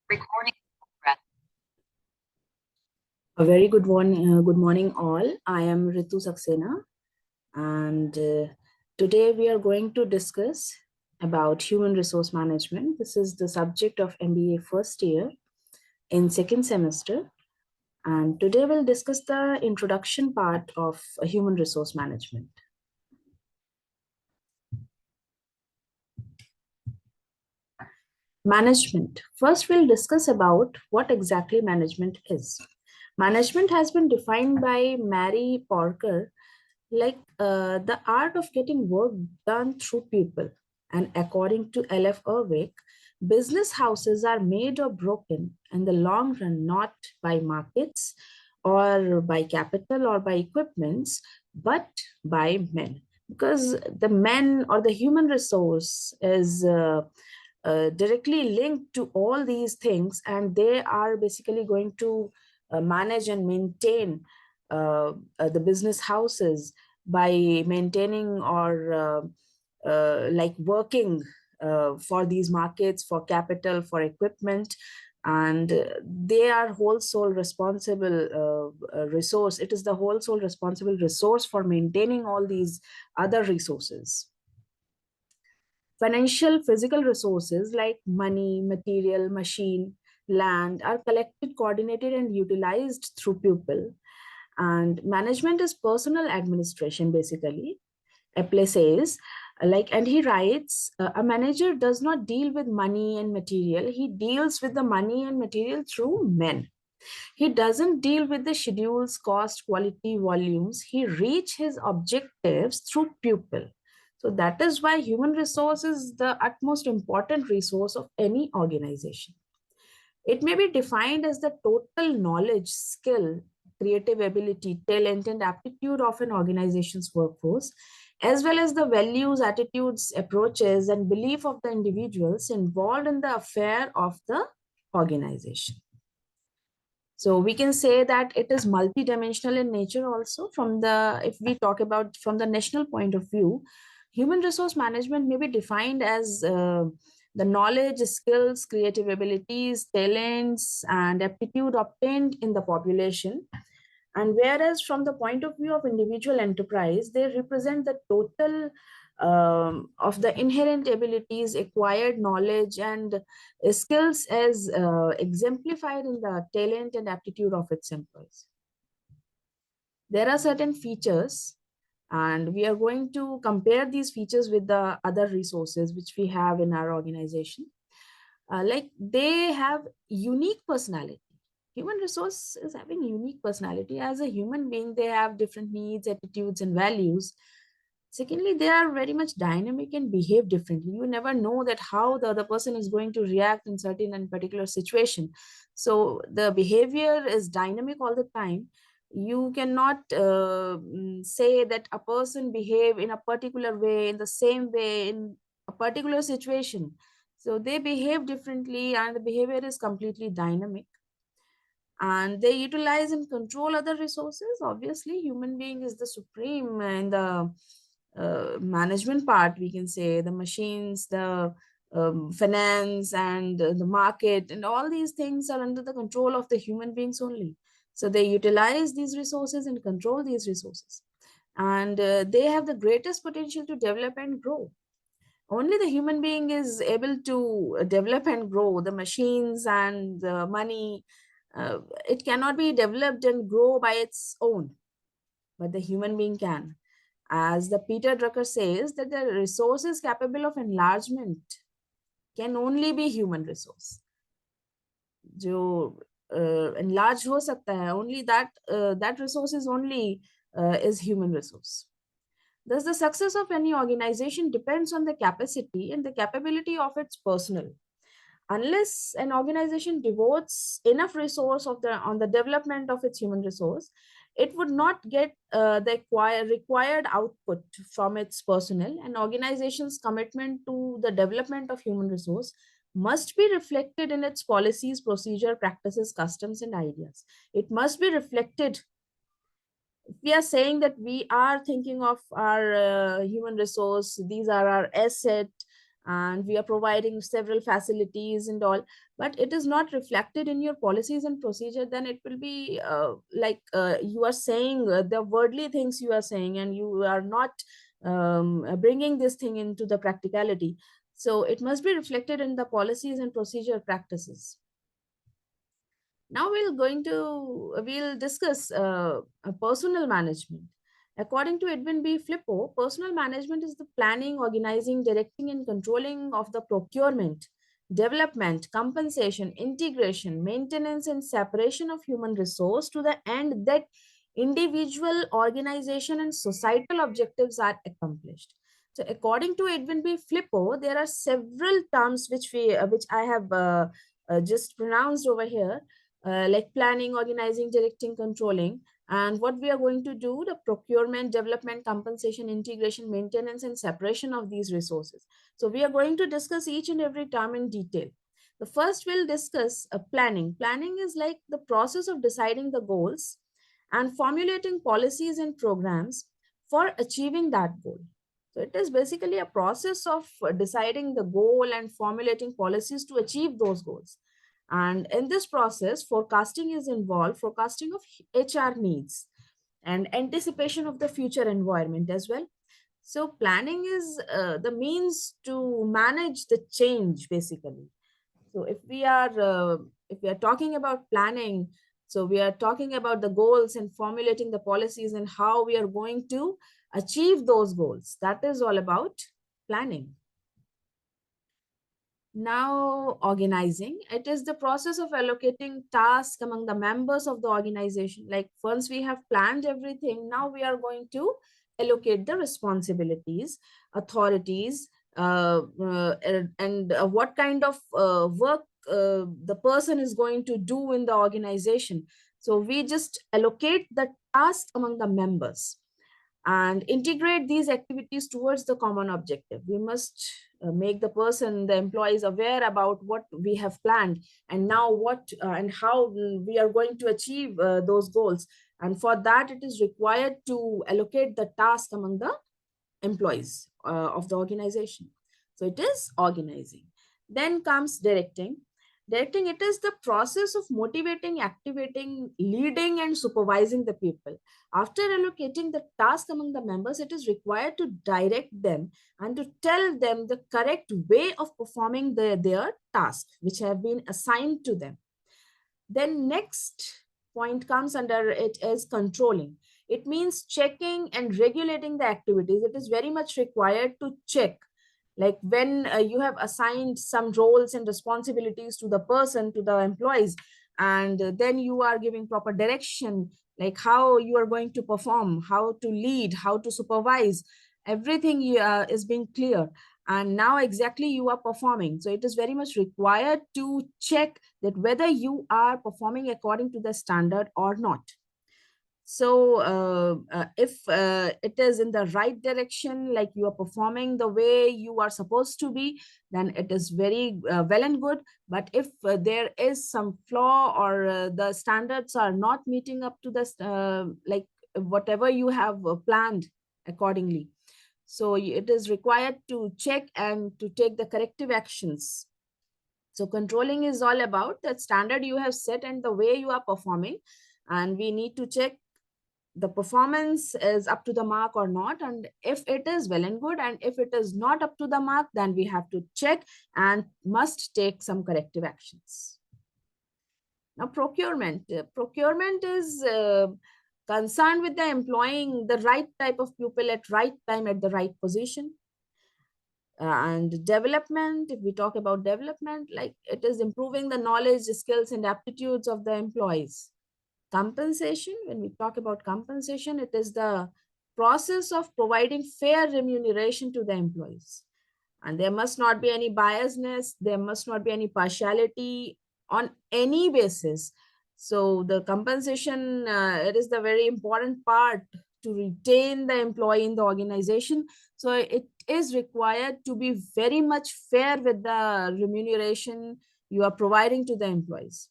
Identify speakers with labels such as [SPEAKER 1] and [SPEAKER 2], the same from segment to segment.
[SPEAKER 1] Recording progress.
[SPEAKER 2] A very good morning all. I am Ritu Saxena, and today we are going to discuss about human resource management. This is the subject of MBA first year in second semester, and today we'll discuss the introduction part of human resource management. Management. First, we'll discuss about what exactly management is. Management has been defined by Mary Parker like the art of getting work done through people. And according to L.F. Irving, business houses are made or broken in the long run, not by markets or by capital or by equipments, but by men. Because the men or the human resource is directly linked to all these things, and they are basically going to manage and maintain the business houses by maintaining or like working for these markets, for capital, for equipment, and they are whole sole responsible resource. It is the whole sole responsible resource for maintaining all these other resources. Financial physical resources like money, material, machine, land are collected, coordinated, and utilized through people. And management is personal administration, basically. Eple says, and he writes, a manager does not deal with money and material. He deals with the money and material through men. He doesn't deal with the schedules, cost, quality, volumes. He reach his objectives through people. So that is why human resource is the utmost important resource of any organization. It may be defined as the total knowledge, skill, creative ability, talent, and aptitude of an organization's workforce, as well as the values, attitudes, approaches, and belief of the individuals involved in the affair of the organization. So we can say that it is multidimensional in nature also. If we talk about from the national point of view, human resource management may be defined as the knowledge, skills, creative abilities, talents, and aptitude obtained in the population. And whereas from the point of view of individual enterprise, they represent the total of the inherent abilities, acquired knowledge, and skills as exemplified in the talent and aptitude of its employees. There are certain features, and we are going to compare these features with the other resources which we have in our organization. Like they have unique personality. Human resource is having unique personality. As a human being, they have different needs, attitudes, and values. Secondly, they are very much dynamic and behave differently. You never know that how the other person is going to react in certain and particular situation. So the behavior is dynamic all the time. You cannot say that a person behave in a particular way, in the same way, in a particular situation. So they behave differently, and the behavior is completely dynamic. And they utilize and control other resources. Obviously, human being is the supreme in the management part. We can say the machines, the finance, and the market, and all these things are under the control of the human beings only. So they utilize these resources and control these resources, and they have the greatest potential to develop and grow. Only the human being is able to develop and grow. The machines and the money, it cannot be developed and grow by its own, but the human being can. As the Peter Drucker says, that the resources capable of enlargement can only be human resource. जो enlarge हो सकता है, only that resource is only is human resource. Thus, the success of any organization depends on the capacity and the capability of its personnel. Unless an organization devotes enough resource on the development of its human resource, it would not get the required output from its personnel. An organization's commitment to the development of human resource must be reflected in its policies, procedure, practices, customs, and ideas. It must be reflected. We are saying that we are thinking of our human resource, these are our asset, and we are providing several facilities and all, but it is not reflected in your policies and procedure, then it will be you are saying the worldly things you are saying, and you are not bringing this thing into the practicality. So it must be reflected in the policies and procedure practices. Now we'll discuss personal management. According to Edwin B. Flippo, personal management is the planning, organizing, directing, and controlling of the procurement, development, compensation, integration, maintenance, and separation of human resource to the end that individual, organization, and societal objectives are accomplished. So, according to Edwin B. Flippo, there are several terms which I have just pronounced over here, like planning, organizing, directing, controlling. And what we are going to do, the procurement, development, compensation, integration, maintenance, and separation of these resources. So we are going to discuss each and every term in detail. The first we'll discuss planning. Planning is like the process of deciding the goals and formulating policies and programs for achieving that goal. So it is basically a process of deciding the goal and formulating policies to achieve those goals. And in this process, forecasting is involved, forecasting of HR needs and anticipation of the future environment as well. So planning is the means to manage the change, basically. So if we are talking about planning, so we are talking about the goals and formulating the policies and how we are going to achieve those goals. That is all about planning. Now, organizing, it is the process of allocating tasks among the members of the organization. Like once we have planned everything, now we are going to allocate the responsibilities, authorities, and what kind of work the person is going to do in the organization. So we just allocate the task among the members and integrate these activities towards the common objective. We must make the person, the employees, aware about what we have planned and now what and how we are going to achieve those goals. And for that, it is required to allocate the task among the employees of the organization. So it is organizing. Then comes directing. Directing, it is the process of motivating, activating, leading, and supervising the people. After allocating the task among the members, it is required to direct them and to tell them the correct way of performing their tasks, which have been assigned to them. Then next point comes under it is controlling. It means checking and regulating the activities. It is very much required to check, like when you have assigned some roles and responsibilities to the person, to the employees, and then you are giving proper direction, like how you are going to perform, how to lead, how to supervise. Everything is being clear, and now exactly you are performing. So it is very much required to check that whether you are performing according to the standard or not. So if it is in the right direction, like you are performing the way you are supposed to be, then it is very well and good. But if there is some flaw or the standards are not meeting up to the like whatever you have planned accordingly, so it is required to check and to take the corrective actions. So controlling is all about that standard you have set and the way you are performing, and we need to check the performance is up to the mark or not. And if it is well and good, and if it is not up to the mark, then we have to check and must take some corrective actions. Now, procurement. Procurement is concerned with the employing the right type of people at right time at the right position. And development, if we talk about development, like it is improving the knowledge, skills, and aptitudes of the employees. Compensation, when we talk about compensation, it is the process of providing fair remuneration to the employees. And there must not be any biasness, there must not be any partiality on any basis. So the compensation, it is the very important part to retain the employee in the organization. So it is required to be very much fair with the remuneration you are providing to the employees.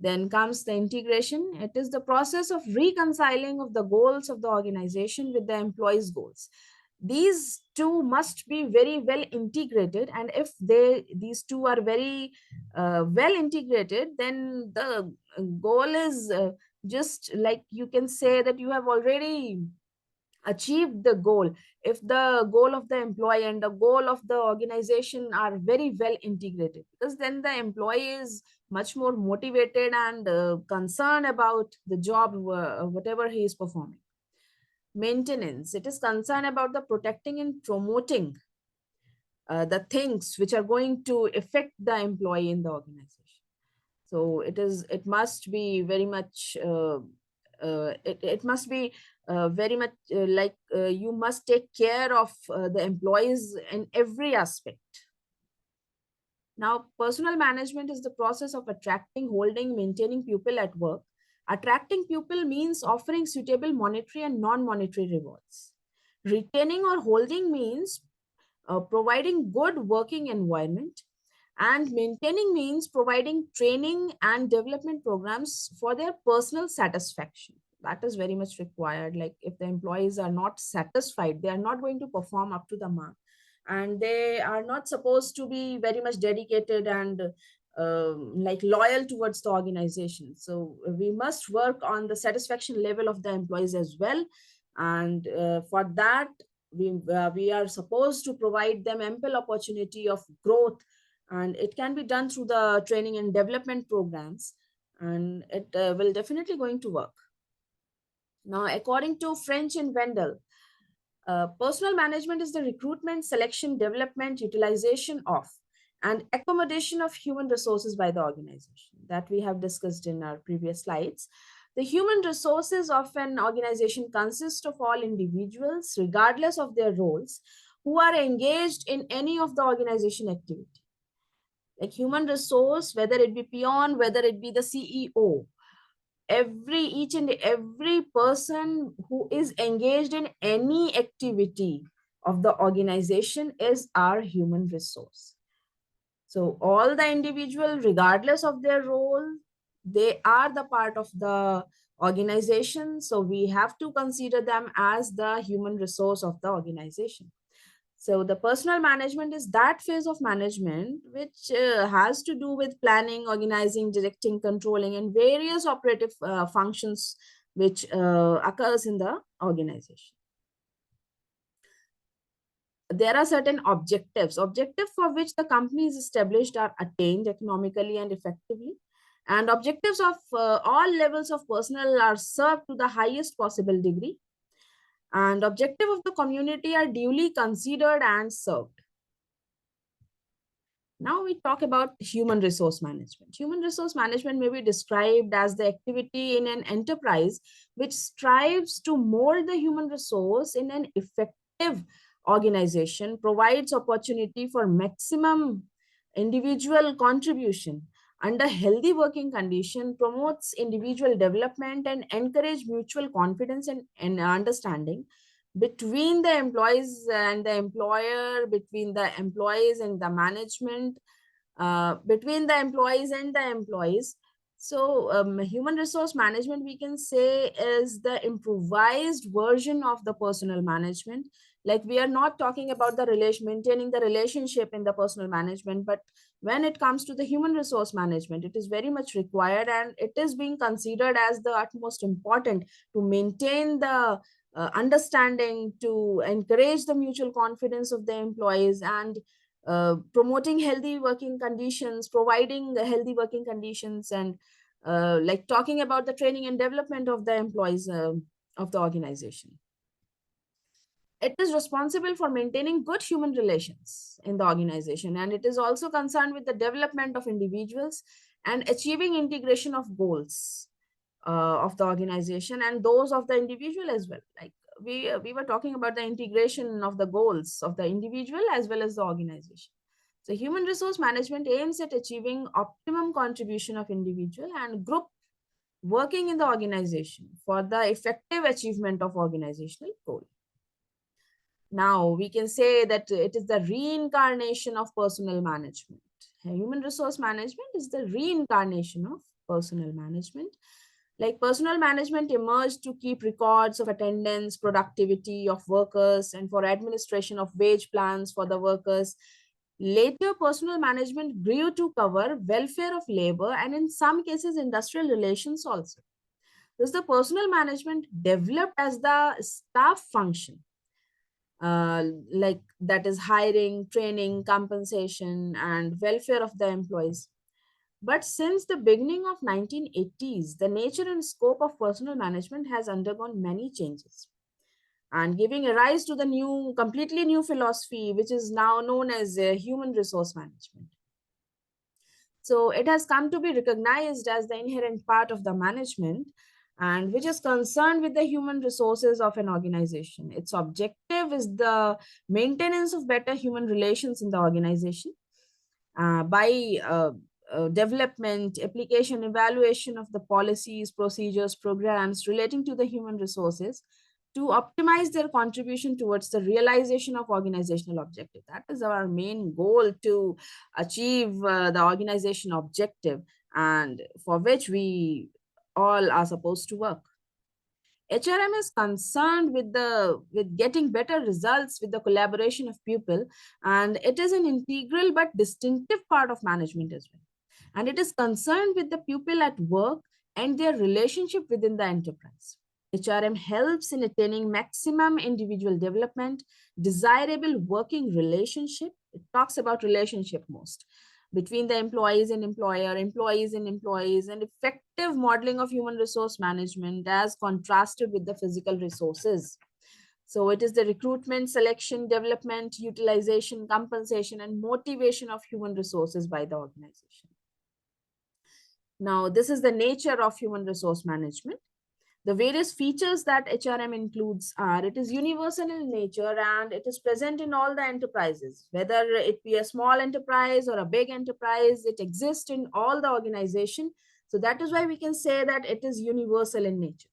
[SPEAKER 2] Then comes the integration. It is the process of reconciling of the goals of the organization with the employees' goals. these two must be very well integrated, and if these two are very well integrated, then the goal is just like, you can say that you have already achieved the goal. If the goal of the employee and the goal of the organization are very well integrated, because then the employee is much more motivated and concerned about the job, whatever he is performing. Maintenance, it is concerned about the protecting and promoting the things which are going to affect the employee in the organization. So it must be very much it must be very much like you must take care of the employees in every aspect. Now, personal management is the process of attracting, holding, maintaining people at work. Attracting people means offering suitable monetary and non-monetary rewards. Retaining or holding means providing good working environment, and maintaining means providing training and development programs for their personal satisfaction. That is very much required. Like, if the employees are not satisfied, they are not going to perform up to the mark, and they are not supposed to be very much dedicated and like loyal towards the organization. So we must work on the satisfaction level of the employees as well, and for that we are supposed to provide them ample opportunity of growth, and it can be done through the training and development programs, and it will definitely going to work. Now, according to French and Wendell, personal management is the recruitment, selection, development, utilization of, and accommodation of human resources by the organization, that we have discussed in our previous slides. The human resources of an organization consist of all individuals, regardless of their roles, who are engaged in any of the organization activity. Like human resource, whether it be peon, whether it be the CEO, each and every person who is engaged in any activity of the organization is our human resource. So all the individual, regardless of their role, they are the part of the organization. So we have to consider them as the human resource of the organization. So the personal management is that phase of management which has to do with planning, organizing, directing, controlling, and various operative functions which occurs in the organization. There are certain objectives for which the company is established are attained economically and effectively. And objectives of all levels of personnel are served to the highest possible degree. And objective of the community are duly considered and served. Now we talk about human resource management. Human resource management may be described as the activity in an enterprise which strives to mold the human resource in an effective organization, provides opportunity for maximum individual contribution under healthy working condition, promotes individual development, and encourage mutual confidence and understanding between the employees and the employer, between the employees and the management, between the employees and the employees. So human resource management, we can say, is the improvised version of the personal management. Like, we are not talking about the maintaining the relationship in the personal management, but when it comes to the human resource management, it is very much required, and it is being considered as the utmost important to maintain the understanding, to encourage the mutual confidence of the employees, and promoting healthy working conditions, providing healthy working conditions, and like talking about the training and development of the employees of the organization. It is responsible for maintaining good human relations in the organization, and it is also concerned with the development of individuals and achieving integration of goals of the organization and those of the individual as well. Like, we were talking about the integration of the goals of the individual as well as the organization. So human resource management aims at achieving optimum contribution of individual and group working in the organization for the effective achievement of organizational goal. Now we can say that it is the reincarnation of personal management. Human resource management is the reincarnation of personal management. Like personal management emerged to keep records of attendance, productivity of workers, and for administration of wage plans for the workers. Later, personal management grew to cover welfare of labor and in some cases industrial relations also. Thus, the personal management developed as the staff function, like that is hiring, training, compensation, and welfare of the employees. But since the beginning of 1980s, the nature and scope of personal management has undergone many changes and giving a rise to the new, completely new philosophy, which is now known as human resource management. So it has come to be recognized as the inherent part of the management and which is concerned with the human resources of an organization. Its objective is the maintenance of better human relations in the organization by development, application, evaluation of the policies, procedures, programs relating to the human resources to optimize their contribution towards the realization of organizational objective. That is our main goal, to achieve the organization objective, and for which we all are supposed to work. HRM is concerned with getting better results with the collaboration of people, and it is an integral but distinctive part of management as well. And it is concerned with the people at work and their relationship within the enterprise. HRM helps in attaining maximum individual development, desirable working relationship. It talks about relationship most between the employees and employer, employees and employees, and effective modeling of human resource management as contrasted with the physical resources. So it is the recruitment, selection, development, utilization, compensation, and motivation of human resources by the organization. Now, this is the nature of human resource management. The various features that HRM includes are: it is universal in nature and it is present in all the enterprises, whether it be a small enterprise or a big enterprise, it exists in all the organization. So that is why we can say that it is universal in nature.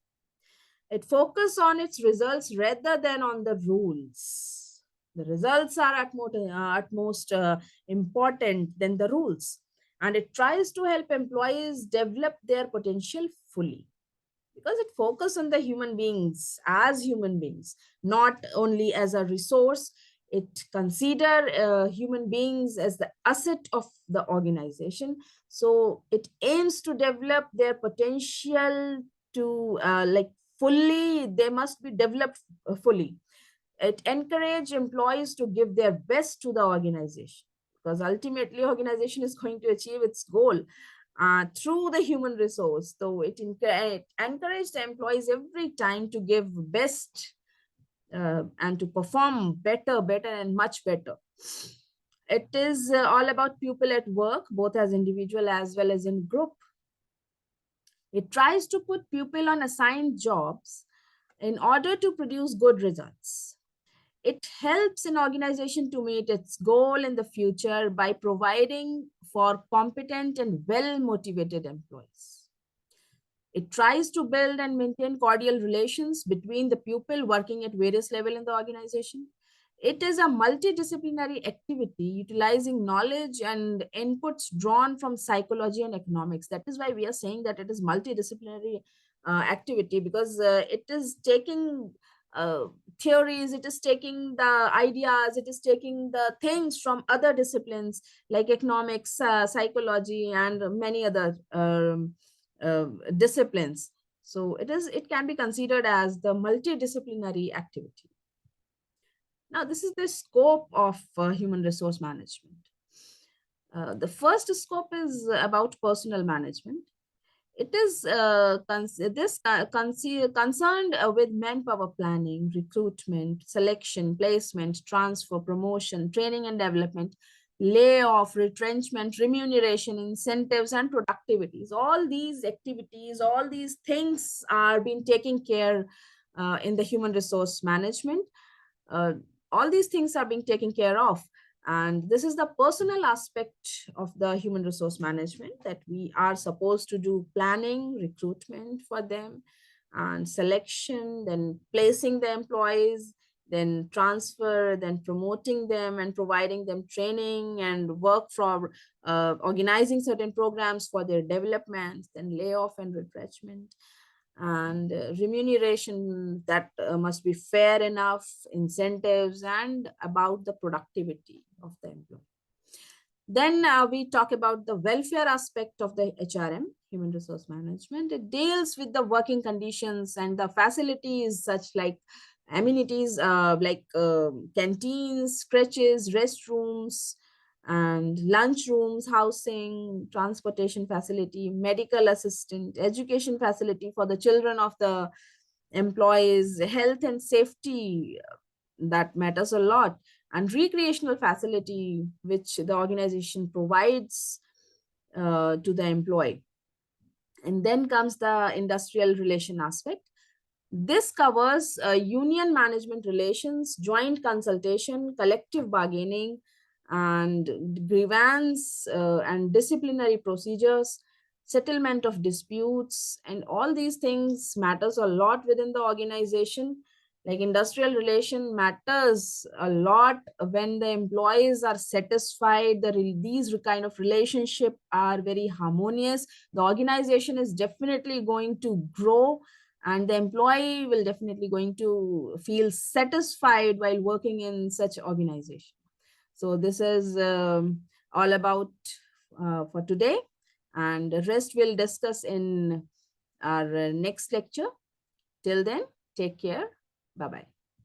[SPEAKER 2] It focuses on its results rather than on the rules. The results are at most important than the rules. And it tries to help employees develop their potential fully, because it focuses on the human beings as human beings, not only as a resource. It consider human beings as the asset of the organization. So it aims to develop their potential to like fully, they must be developed fully. It encourages employees to give their best to the organization, because ultimately organization is going to achieve its goal through the human resource. So it encouraged the employees every time to give best and to perform better, and much better. It is all about people at work, both as individual as well as in group. It tries to put people on assigned jobs in order to produce good results. It helps an organization to meet its goal in the future by providing for competent and well-motivated employees. It tries to build and maintain cordial relations between the people working at various levels in the organization. It is a multidisciplinary activity utilizing knowledge and inputs drawn from psychology and economics. That is why we are saying that it is multidisciplinary activity, because it is taking theories, it is taking the ideas, it is taking the things from other disciplines like economics, psychology, and many other disciplines. So it can be considered as the multidisciplinary activity. Now, this is the scope of human resource management. The first scope is about personal management. It is concerned with manpower planning, recruitment, selection, placement, transfer, promotion, training and development, layoff, retrenchment, remuneration, incentives, and productivities. All these activities, all these things are being taken care in the human resource management. All these things are being taken care of. And this is the personal aspect of the human resource management, that we are supposed to do planning, recruitment for them, and selection, then placing the employees, then transfer, then promoting them and providing them training and work for organizing certain programs for their development, then layoff and retrenchment, and remuneration that must be fair enough, incentives, and about the productivity of the employee. Then we talk about the welfare aspect of the HRM, human resource management. It deals with the working conditions and the facilities such like amenities like canteens, crèches, restrooms, and lunch rooms, housing, transportation facility, medical assistant, education facility for the children of the employees, health and safety, that matters a lot, and recreational facility which the organization provides to the employee. And then comes the industrial relation aspect. This covers union management relations, joint consultation, collective bargaining, and grievance and disciplinary procedures, settlement of disputes, and all these things matters a lot within the organization. Like industrial relation matters a lot when the employees are satisfied, these kind of relationship are very harmonious, the organization is definitely going to grow, and the employee will definitely going to feel satisfied while working in such organization. So this is all about for today, and the rest we'll discuss in our next lecture. Till then, take care. Bye-bye.